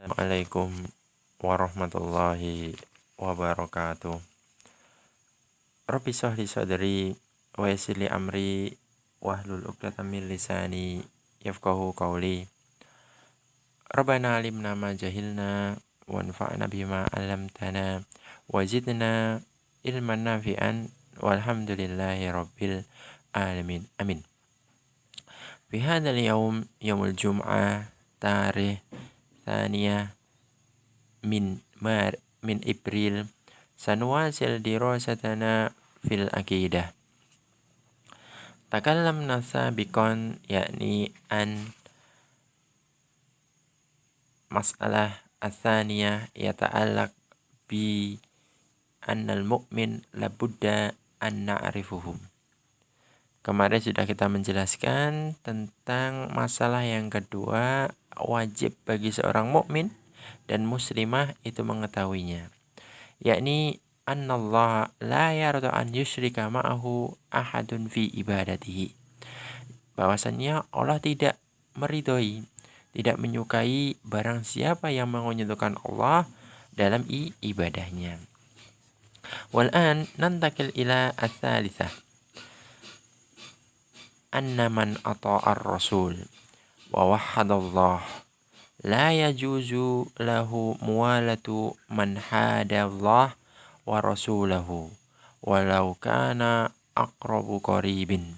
Assalamualaikum warahmatullahi wabarakatuh. Rabbi shrah li sadri wa yassir li amri wahlul 'uqdatam min lisani yafqahu qawli. Rabbana alimna ma jahilna wanfa'na bima 'allamtana wa zidna ilman nafi'an walhamdulillahi rabbil alamin. Amin. Fi hadzal yaum yaumul jum'ah tarikh Tania min April sanuwasil dirasatana fil aqidah. Takallamna sabiqan yakni an mas'alah atsaniyah yata'allaq bi annal mu'min labudda an na'rifuhum. Kemarin sudah kita menjelaskan tentang masalah yang kedua, wajib bagi seorang mukmin dan muslimah itu mengetahuinya, yakni annallaha la yarda an yusyrika ma'ahu ahadun fi ibadatihi. Bahwasannya Allah tidak meridhoi, tidak menyukai barang siapa yang mengunyilkan Allah dalam ibadahnya. Wal'an nantakil ila ats-tsalitsah. Anna man ata'ar rasul wa wahhadallah la yajuzu lahu muwalatu man hadallah wa rasulahu walau kana aqrabu qaribin.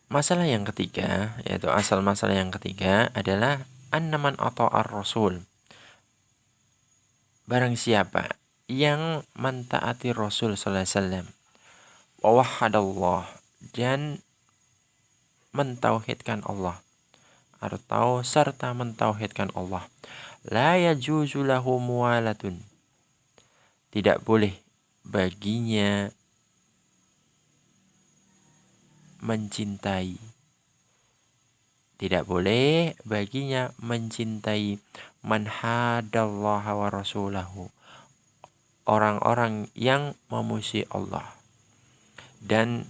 Masalah yang ketiga, yaitu asal masalah yang ketiga adalah anna man ata'ar rasul. Barang siapa yang mentaati Rasul sallallahu alaihi wasallam, wa wahhadallah, dan mentauhidkan Allah atau serta mentauhidkan Allah, la yajuzu lahu muwalatun, tidak boleh baginya mencintai, tidak boleh baginya mencintai man hadallaha wa rasulahu, orang-orang yang memuji Allah dan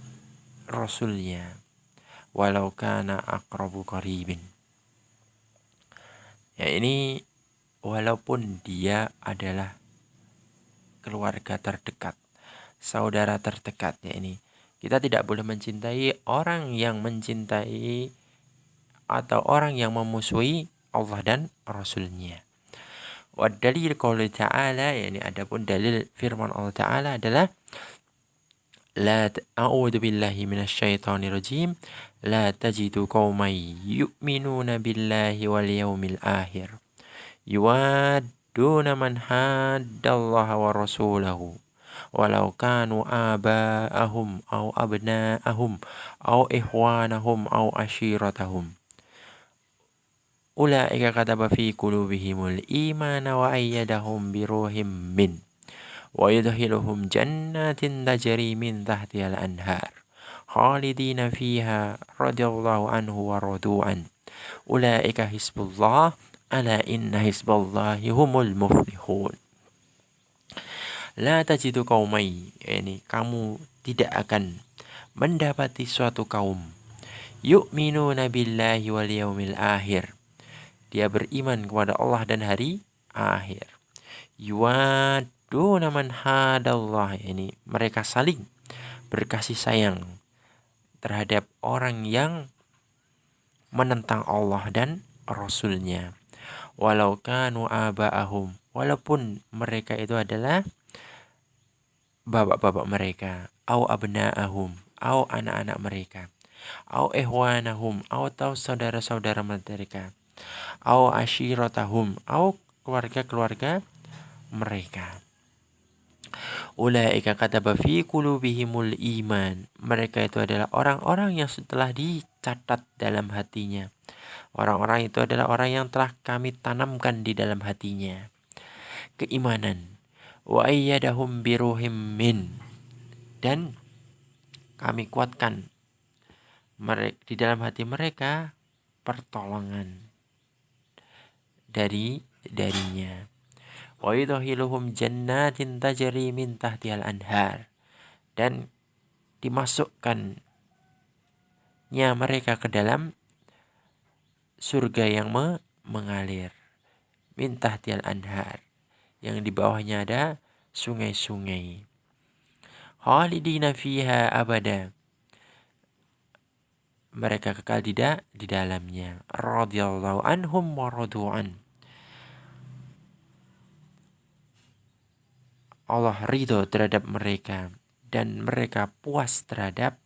Rasulnya, walau kana aqrabu qaribin. Ya, ini walaupun dia adalah keluarga terdekat, saudara terdekat, ya ini. Kita tidak boleh mencintai orang yang mencintai atau orang yang memusuhi Allah dan Rasulnya. Wa dalil qouli ta'ala, yakni adapun dalil firman Allah Ta'ala adalah la a'udzu billahi minasyaitonir rajim la tajidu qauman yu'minuna billahi wal yaumil akhir yuwadduna man haddallaha wa rasulahu walau kanu aba'ahum aw abna'ahum aw ikhwanahum aw ashiratahum ulaika kataba fi qulubihimul imana wa ayyadahum biruhim min wa yudkhiluhum jannatin tajri min tahtihal anhar khalidina fiha radhiyallahu anhu wa radu'an ulaika hizbullah ala inna hizballahi humul muflihun. La tajidu qaumai, ini kamu tidak akan mendapati suatu kaum yu'minuna billahi wal yaumil akhir, dia beriman kepada Allah dan hari akhir, yuwadduna man hadallah, ini mereka saling berkasih sayang terhadap orang yang menentang Allah dan Rasulnya, walau kanu aba'ahum, walaupun mereka itu adalah bapak-bapak mereka, au abna'ahum, au anak-anak mereka, au ikhwanahum, au saudara-saudara mereka, au ashiratahum, au keluarga-keluarga mereka. Ulaika kataba fi qulubihimul iman, mereka itu adalah orang-orang yang setelah dicatat dalam hatinya. Orang-orang itu adalah orang yang telah kami tanamkan di dalam hatinya keimanan. Wa ayyadahum biruhim min, dan kami kuatkan di dalam hati mereka pertolongan darinya. Wa yudkhiluhum jannatin tajri min tahtihal anhar, dan dimasukkannya mereka ke dalam surga yang mengalir, min tahtial anhar, yang di bawahnya ada sungai-sungai. Khalidina fiha abada, mereka kekal di dalamnya. Radhiyallahu anhum wa radu'an, Allah ridho terhadap mereka dan mereka puas terhadap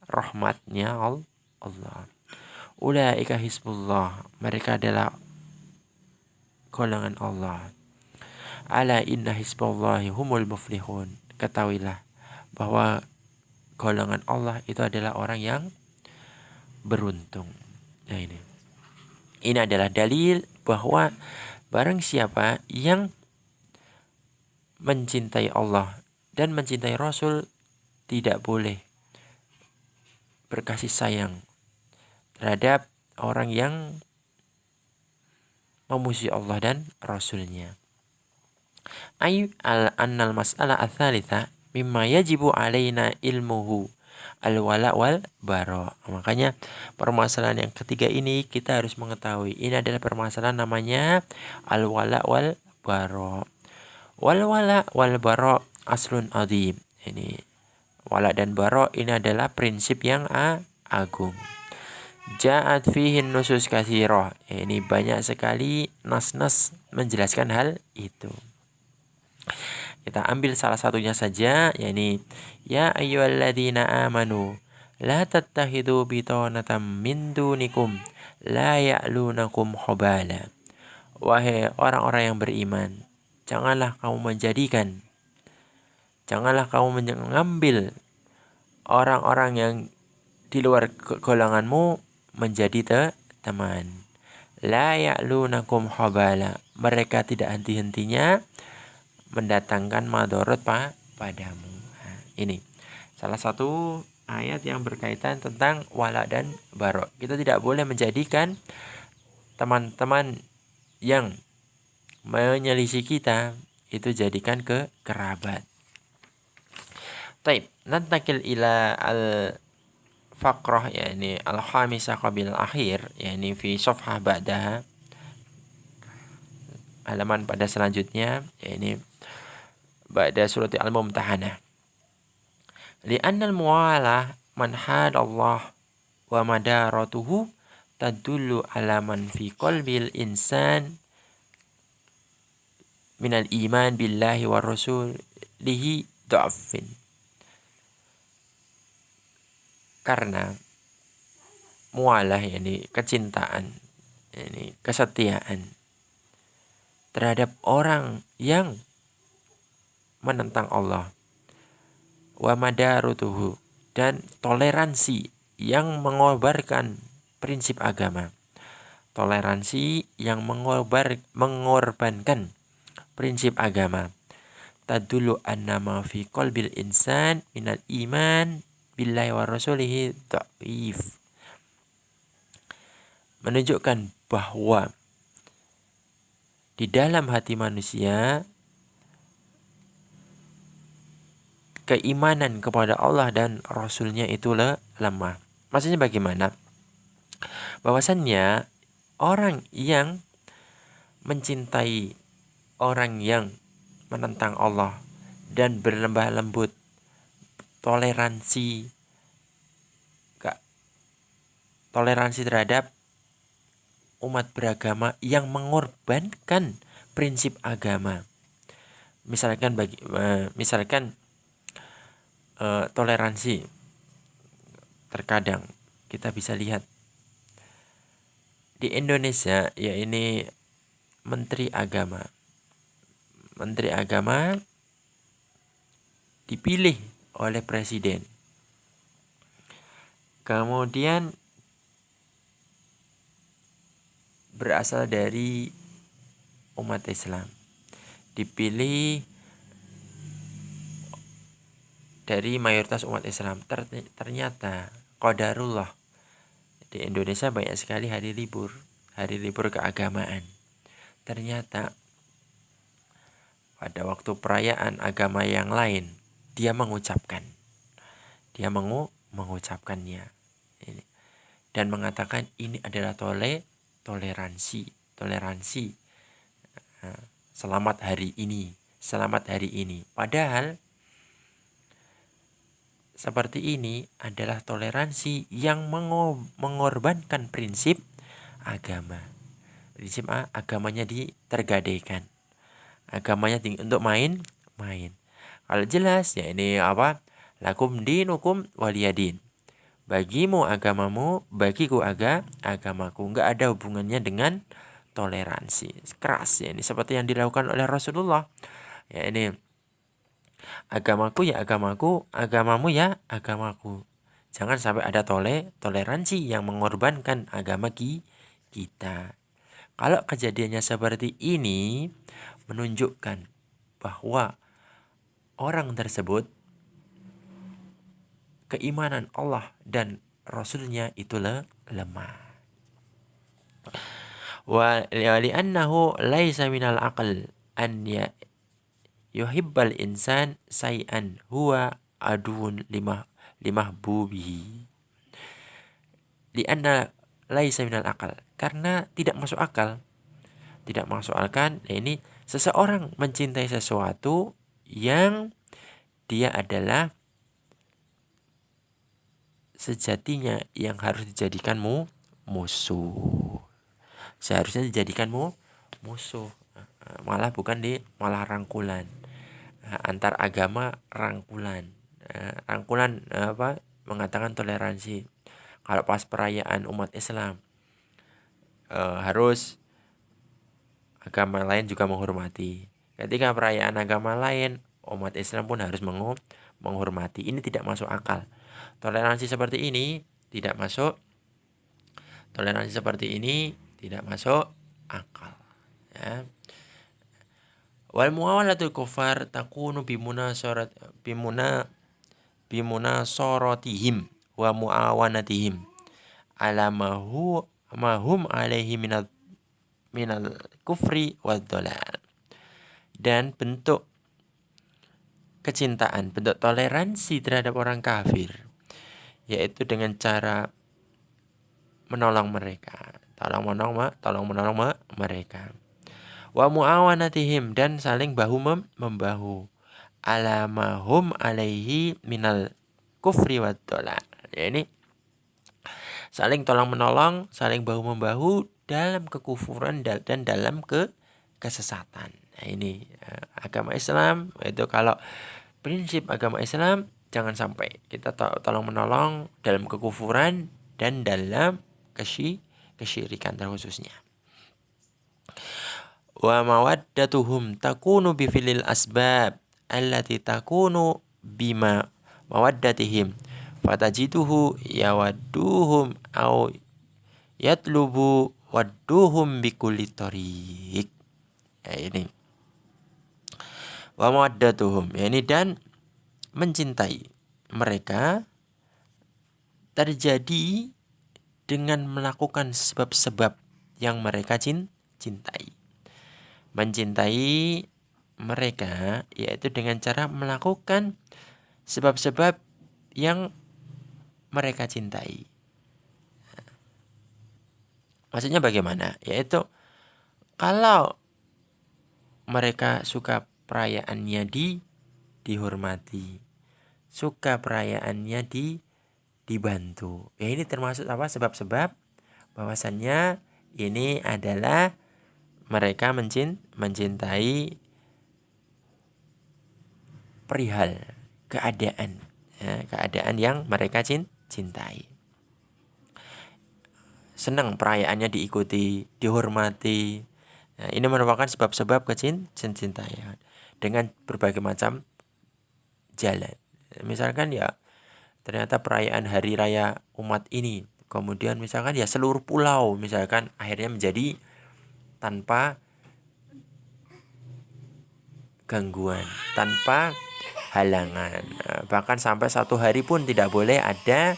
rahmatnya Allah. Ulaika hisbullah, mereka adalah golongan Allah. Ala inna hisballahi humul muflihun, ketahuilah bahwa golongan Allah itu adalah orang yang beruntung. Nah, ini adalah dalil bahwa barang siapa yang mencintai Allah dan mencintai Rasul tidak boleh berkasih sayang terhadap orang yang memuji Allah dan Rasulnya. Ay annal mas'alah ats-tsalitsah mimma yajibu alaina ilmuhu al-wala wal bara. Makanya permasalahan yang ketiga ini kita harus mengetahui. Ini adalah permasalahan namanya al-wala wal bara. Wal wala wal bara aslun adzim. Ini wala dan bara ini adalah prinsip yang agung. Ja'at fihi nusus katsirah. Ini banyak sekali nas-nas menjelaskan hal itu. Kita ambil salah satunya saja, yakni ya ayyuhalladzina amanu la tattakhidhu bitanatan min dunikum la ya'lunakum khabala. Wahai orang-orang yang beriman, janganlah kamu mengambil orang-orang yang di luar golonganmu menjadi teman. La ya'lunakum khabala, mereka tidak henti-hentinya mendatangkan madorot padamu. Nah, ini salah satu ayat yang berkaitan tentang wala dan bara. Kita tidak boleh menjadikan teman-teman yang menyelisih kita itu jadikan ke kerabat. Taib, nantakil ila al-faqrah, yakni al-khamisah qabil akhir, yakni fi safhah ba'daha, halaman pada selanjutnya, yakni ba'da surat al-mumtahanah. Li'anna al-muwalah man hadallah wa madaratuhu tadullu ala man fi qalbil insan minal iman billahi wa rasulihi dha'fin. Karena mualah, yakni kecintaan, yakni kesetiaan terhadap orang yang menentang Allah, wa madarutuhu, dan toleransi yang mengobarkan prinsip agama, toleransi yang mengorbankan prinsip agama, tadullu annama fi qalbil insan minal iman billahi wa rasulihi dha'if, menunjukkan bahwa di dalam hati manusia keimanan kepada Allah dan Rasulnya itu lemah. Maksudnya bagaimana? Bahwasannya orang yang mencintai orang yang menentang Allah dan berlembah lembut, toleransi terhadap umat beragama yang mengorbankan prinsip agama. Misalkan toleransi, terkadang kita bisa lihat di Indonesia, ya ini menteri agama dipilih oleh presiden, kemudian berasal dari umat Islam, dipilih dari mayoritas umat Islam. Ternyata qadarullah, di Indonesia banyak sekali hari libur keagamaan. Ternyata pada waktu perayaan agama yang lain dia mengucapkannya. Ini. dan mengatakan ini adalah toleransi. Selamat hari ini. Padahal seperti ini adalah toleransi yang mengorbankan prinsip agama. Prinsip agamanya tergadaikan. Agamanya untuk main. Kalau jelas ya ini apa? Lakum dinukum waliyadin. Bagimu agamamu, bagiku agamaku. Enggak ada hubungannya dengan toleransi. Keras ya ini seperti yang dilakukan oleh Rasulullah. Ya ini agamaku ya agamaku, agamamu ya agamaku. Jangan sampai ada toleransi yang mengorbankan agama kita. Kalau kejadiannya seperti ini menunjukkan bahwa orang tersebut keimanan Allah dan Rasulnya itu lemah. Wa li'annahu laisa minal aql an yuhibbal insan say'an huwa adun limahbubihi. Li'anna laisa minal aql, karena tidak masuk akal. Tidak masuk akal, ini seseorang mencintai sesuatu yang dia adalah sejatinya yang harus dijadikan musuh. Seharusnya dijadikan musuh. Malah bukan malah rangkulan. Antar agama rangkulan. Rangkulan mengatakan toleransi. Kalau pas perayaan umat Islam harus agama lain juga menghormati. Ketika perayaan agama lain, umat Islam pun harus menghormati. Ini tidak masuk akal. Toleransi seperti ini tidak masuk. Toleransi seperti ini tidak masuk akal. Ya. Wal muawalatul kufar takunu bimunasaratihim wa muawanatihim ala mahum alaihi minal kufri wad dhalal. Dan bentuk kecintaan, bentuk toleransi terhadap orang kafir yaitu dengan cara menolong mereka, tolong menolong mereka. Wa muawanatihim, dan saling bahu membahu ala mahum alaihi minal kufri wad dhalal. Ya, ini saling tolong menolong, saling bahu membahu dalam kekufuran dan dalam kesesatan. Nah, ini agama Islam itu, kalau prinsip agama Islam jangan sampai kita tolong menolong dalam kekufuran dan dalam kesyirikan terkhususnya. Wa mawaddatuhum takunu bifilil asbab allati takunu bima mawaddatihim fatajiduhu yawadduhum au yatlubu wadduhum bikulli tariq. Ya, ini wa mawaddatuhum, ya ini, dan mencintai mereka terjadi dengan melakukan sebab-sebab yang mereka cintai. Mencintai mereka yaitu dengan cara melakukan sebab-sebab yang mereka cintai. Maksudnya bagaimana? Yaitu kalau mereka suka perayaannya dihormati, suka perayaannya dibantu. Ya, ini termasuk sebab-sebab bahwasannya ini adalah mereka mencintai perihal keadaan, ya, keadaan yang mereka cintai. Senang perayaannya diikuti, dihormati. Nah, ini merupakan sebab-sebab kecintaan dengan berbagai macam jalan. Misalkan ya ternyata perayaan hari raya umat ini, kemudian misalkan ya seluruh pulau misalkan akhirnya menjadi tanpa gangguan, tanpa halangan. Bahkan sampai 1 hari pun tidak boleh ada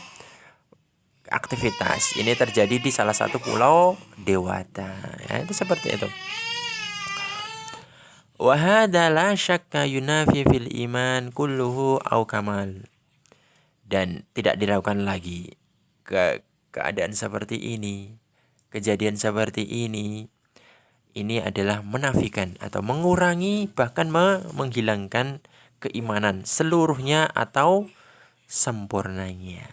aktivitas. Ini terjadi di salah satu pulau Dewata. Ya, itu seperti itu. Wa hadza la syakka yunafi fil iman kulluhu au kamal. Dan tidak diragukan lagi keadaan seperti ini, kejadian seperti ini adalah menafikan atau mengurangi, bahkan menghilangkan keimanan seluruhnya atau sempurnanya.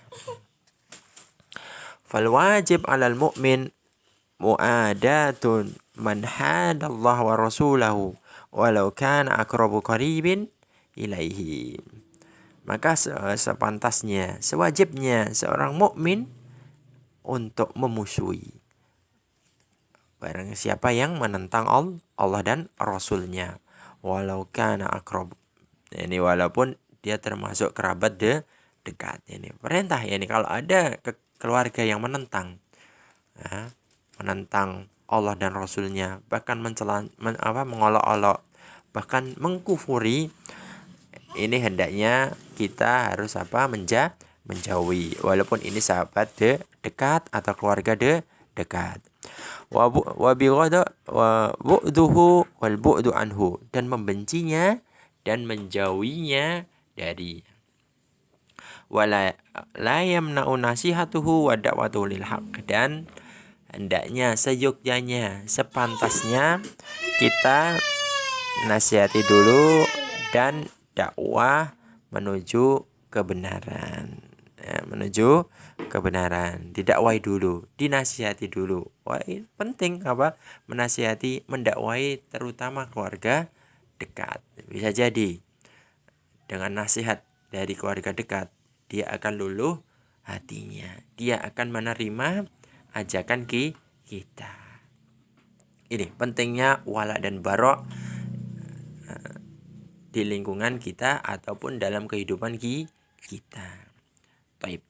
Fal wajib 'alal mu'min mu'adatun man hadallahu wa rasulahu walau kana aqrabu qaribin ilaihi. Maka sepantasnya, sewajibnya seorang mukmin untuk memusuhi barang siapa yang menentang Allah dan Rasulnya, walau kana aqrab. Ini walaupun dia termasuk kerabat dekat. Ini perintah ya, ini kalau ada keluarga yang menentang Allah dan Rasulnya, bahkan mengolok-olok, bahkan mengkufuri, ini hendaknya kita harus menjauhi, walaupun ini sahabat dekat atau keluarga dekat. Wa bu'duhu wal bu'du anhu, dan membencinya dan menjauhinya dari. Wala la yamna'u nasihatuhu wa da'watuhu lil haqq, dan hendaknya seyogyanya, sepantasnya kita nasihati dulu dan dakwah menuju kebenaran. Menuju kebenaran, didakwai dulu, dinasihati dulu. Wah, ini penting menasihati, mendakwai terutama keluarga dekat. Bisa jadi dengan nasihat dari keluarga dekat, dia akan luluh hatinya, dia akan menerima ajakan kita. Ini pentingnya wala dan bara di lingkungan kita ataupun dalam kehidupan kita. Taib.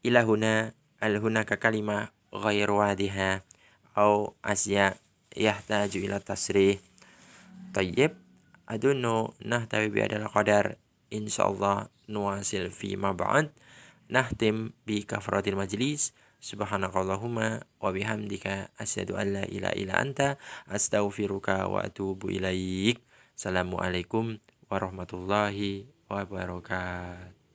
Ilahuna alhunaka kalimah ghair wadiha au asya yahtaju ila tasrih. Tayyib. Adunnu nahtawi bi adal qadar. Insyaallah nuwasil fi ma ba'd. Nahtim bi kafaratil majlis. Subhanakallahumma wa bihamdika asyhadu an la ilaha illa anta astaghfiruka wa atubu ilaik. Assalamualaikum warahmatullahi wabarakatuh.